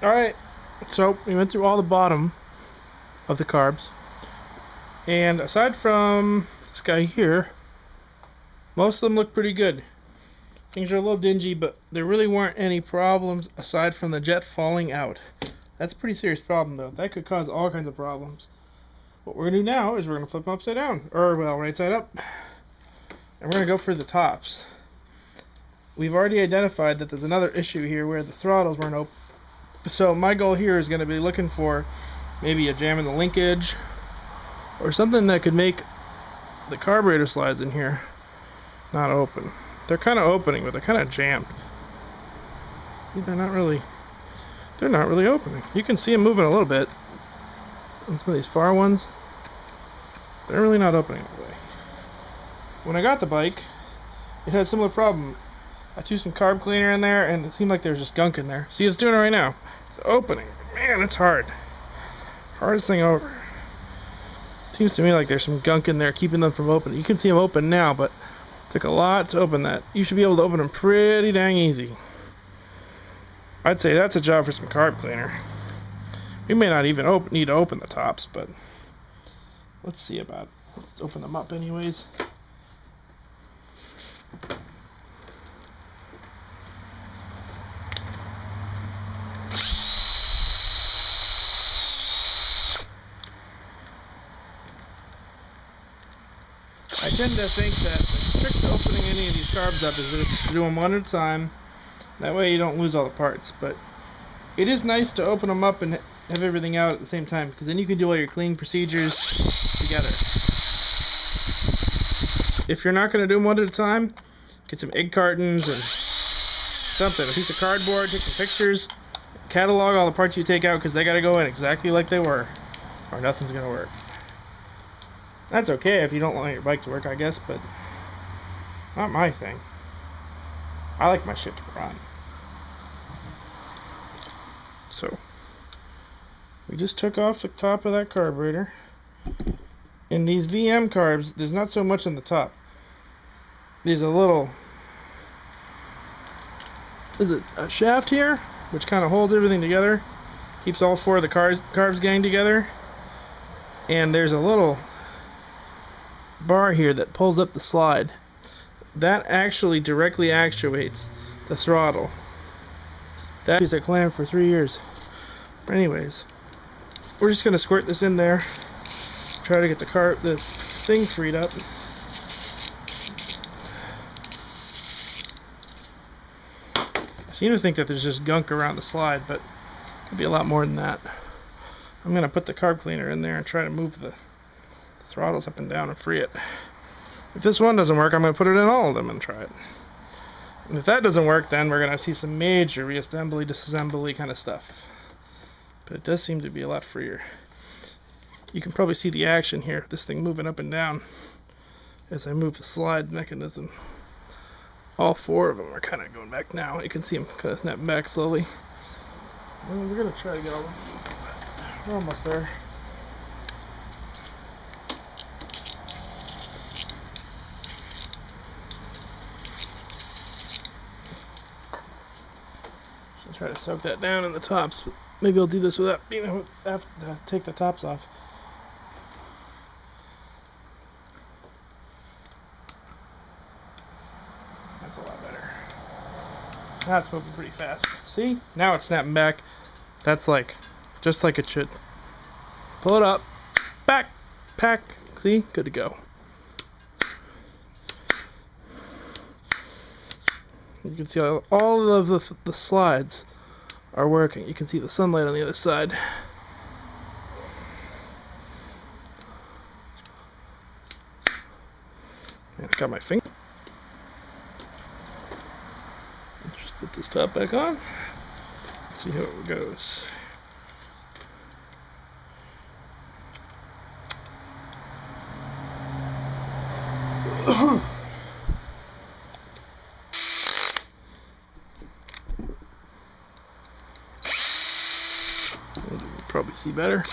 Alright, so we went through all the bottom of the carbs, and aside from this guy here, most of them look pretty good. Things are a little dingy, but there really weren't any problems aside from the jet falling out. That's a pretty serious problem though. That could cause all kinds of problems. What we're going to do now is we're going to flip them upside down, or well, right side up, and we're going to go for the tops. We've already identified that there's another issue here where the throttles weren't open. So my goal here is going to be looking for maybe a jam in the linkage or something that could make the carburetor slides in here not open. They're kind of opening, but they're kind of jammed. See, they're not really opening. You can see them moving a little bit on some of these far ones. They're really not opening all the way. When I got the bike, it had a similar problem. I threw some carb cleaner in there, and it seemed like there was just gunk in there. See, it's doing it right now. It's opening. Man, it's hard. Hardest thing over. Seems to me like there's some gunk in there keeping them from opening. You can see them open now, but it took a lot to open that. You should be able to open them pretty dang easy. I'd say that's a job for some carb cleaner. We may not even need to open the tops, but let's see about it. Let's open them up anyways. I tend to think that the trick to opening any of these carbs up is to do them one at a time. That way you don't lose all the parts. But it is nice to open them up and have everything out at the same time, because then you can do all your cleaning procedures together. If you're not going to do them one at a time, get some egg cartons and something, a piece of cardboard, take some pictures, catalog all the parts you take out, because they got to go in exactly like they were, or nothing's going to work. That's okay if you don't want your bike to work, I guess, but not my thing. I like my shit to run. So, we just took off the top of that carburetor. In these VM carbs, there's not so much on the top. There's a shaft here, which kind of holds everything together, keeps all four of the carbs getting together, and there's a little bar here that pulls up the slide. That actually directly actuates the throttle. That piece I clamped for 3 years. But anyways, we're just gonna squirt this in there, try to get the thing freed up. I seem to think that there's just gunk around the slide, but it could be a lot more than that. I'm gonna put the carb cleaner in there and try to move the throttles up and down and free it. If this one doesn't work, I'm going to put it in all of them and try it. And if that doesn't work, then we're going to see some major reassembly, disassembly kind of stuff. But it does seem to be a lot freer. You can probably see the action here, this thing moving up and down as I move the slide mechanism. All four of them are kind of going back now. You can see them kind of snap back slowly. Well, we're going to try to get all of them. We're almost there. Try to soak that down in the tops. Maybe I'll do this without being able to have to take the tops off. That's a lot better. That's moving pretty fast. See? Now it's snapping back. That's just like it should. Pull it up. Back. Pack. See? Good to go. You can see all of the slides are working. You can see the sunlight on the other side. And I got my finger. Let's just put this top back on. See how it goes. Probably see better.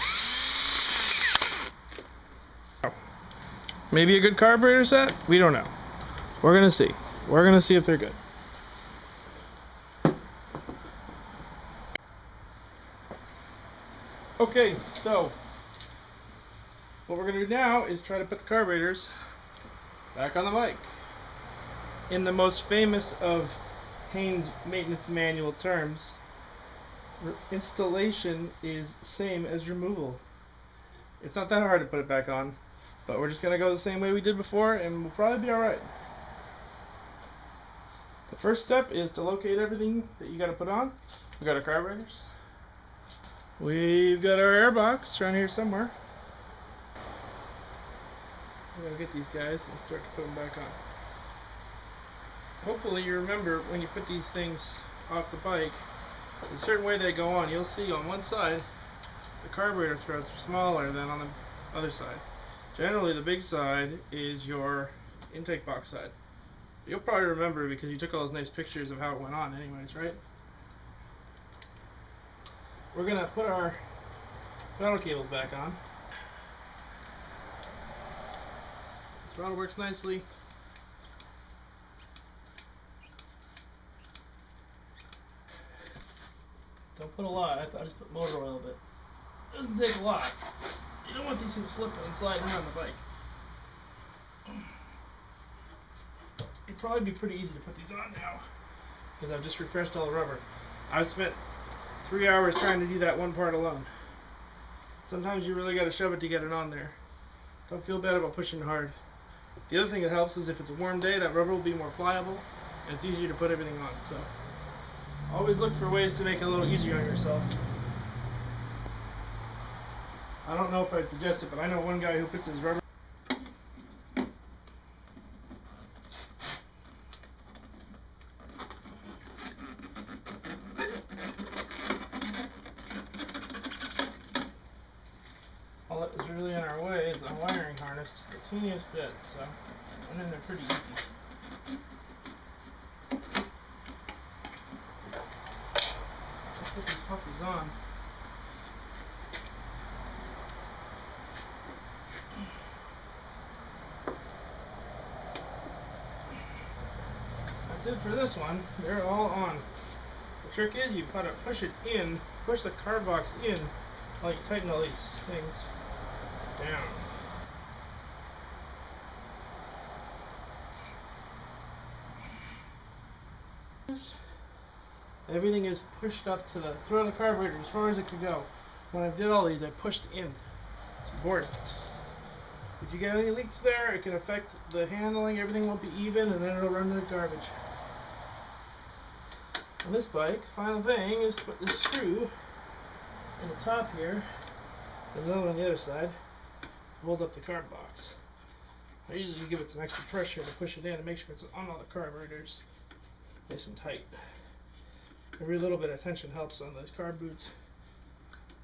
Maybe a good carburetor set? We don't know. We're gonna see. We're gonna see if they're good. Okay, so what we're going to do now is try to put the carburetors back on the bike. In the most famous of Haynes maintenance manual terms, installation is same as removal. It's not that hard to put it back on, but we're just going to go the same way we did before and we'll probably be alright. The first step is to locate everything that you got to put on. We got our carburetors. We've got our airbox around here somewhere. We're going to get these guys and start to put them back on. Hopefully you remember when you put these things off the bike, there's a certain way they go on. You'll see on one side the carburetor threads are smaller than on the other side. Generally the big side is your intake box side. You'll probably remember because you took all those nice pictures of how it went on anyways, right? We're going to put our throttle cables back on. The throttle works nicely. Don't put a lot, I just put motor oil, but it doesn't take a lot. You don't want these things slipping and sliding around the bike. It'd probably be pretty easy to put these on now because I've just refreshed all the rubber. I've spent 3 hours trying to do that one part alone. Sometimes you really got to shove it to get it on there. Don't feel bad about pushing hard. The other thing that helps is if it's a warm day, that rubber will be more pliable and it's easier to put everything on. So always look for ways to make it a little easier on yourself. I don't know if I'd suggest it, but I know one guy who puts his rubber. All that was really in our way is a wiring harness, just the teeniest bit, so it went in there pretty easy. Let's put these puppies on. That's it for this one. They're all on. The trick is you gotta push it in, push the carb box in while you tighten all these things down. Everything is pushed up to the throat of the carburetor as far as it could go. When I did all these, I pushed in. It's important. If you get any leaks there, it can affect the handling. Everything won't be even, and then it'll run to the garbage. On this bike, the final thing is to put this screw in the top here. There's another one on the other side to hold up the carb box. I usually give it some extra pressure to push it in and make sure it's on all the carburetors nice and tight. Every little bit of tension helps on those carb boots.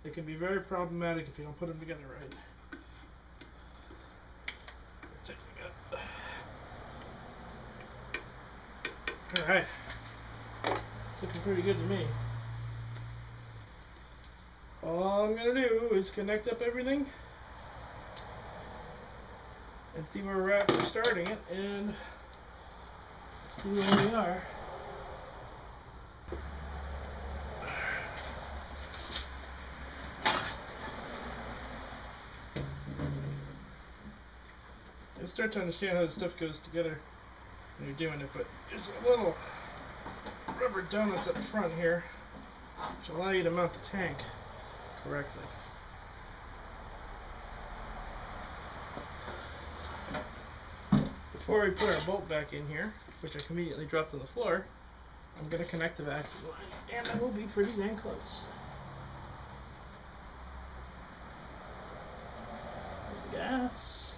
It can be very problematic if you don't put them together right. Tightening up. Alright. It's looking pretty good to me. All I'm going to do is connect up everything and see where we're at for starting it and see where we are. You'll start to understand how this stuff goes together when you're doing it, but there's a little rubber donuts up front here which allow you to mount the tank correctly. Before we put our bolt back in here, which I conveniently dropped on the floor, I'm going to connect the vacuum line, and I will be pretty dang close. There's the gas.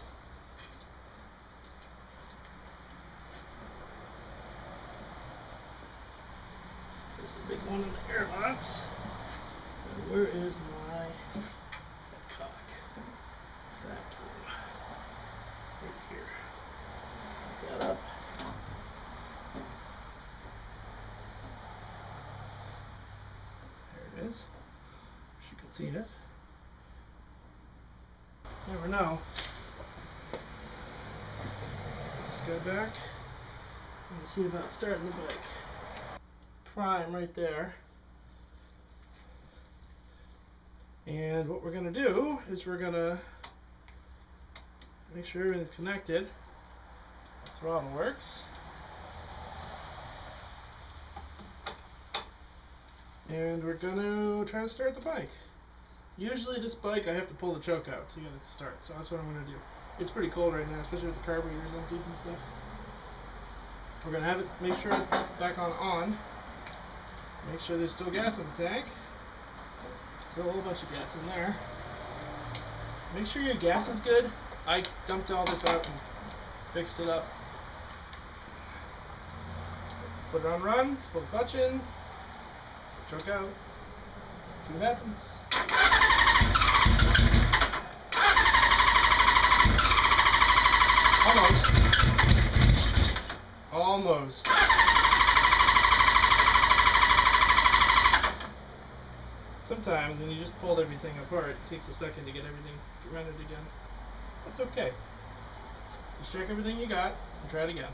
There's the big one in the airbox. And where is my cock vacuum? Right here. Pick that up. There it is. Wish you could see it. Never know. Just go back and see about starting the bike. Prime right there. And what we're going to do is we're going to make sure everything's connected. The throttle works. And we're going to try to start the bike. Usually this bike I have to pull the choke out to get it to start, so that's what I'm going to do. It's pretty cold right now, especially with the carburetors empty and stuff. We're going to have it, make sure it's back on. Make sure there's still gas in the tank. Still a whole bunch of gas in there. Make sure your gas is good. I dumped all this out and fixed it up. Put it on run, pull the clutch in, choke out, see what happens. Almost. Sometimes when you just pulled everything apart, it takes a second to get everything rendered again. That's okay. Just check everything you got and try it again.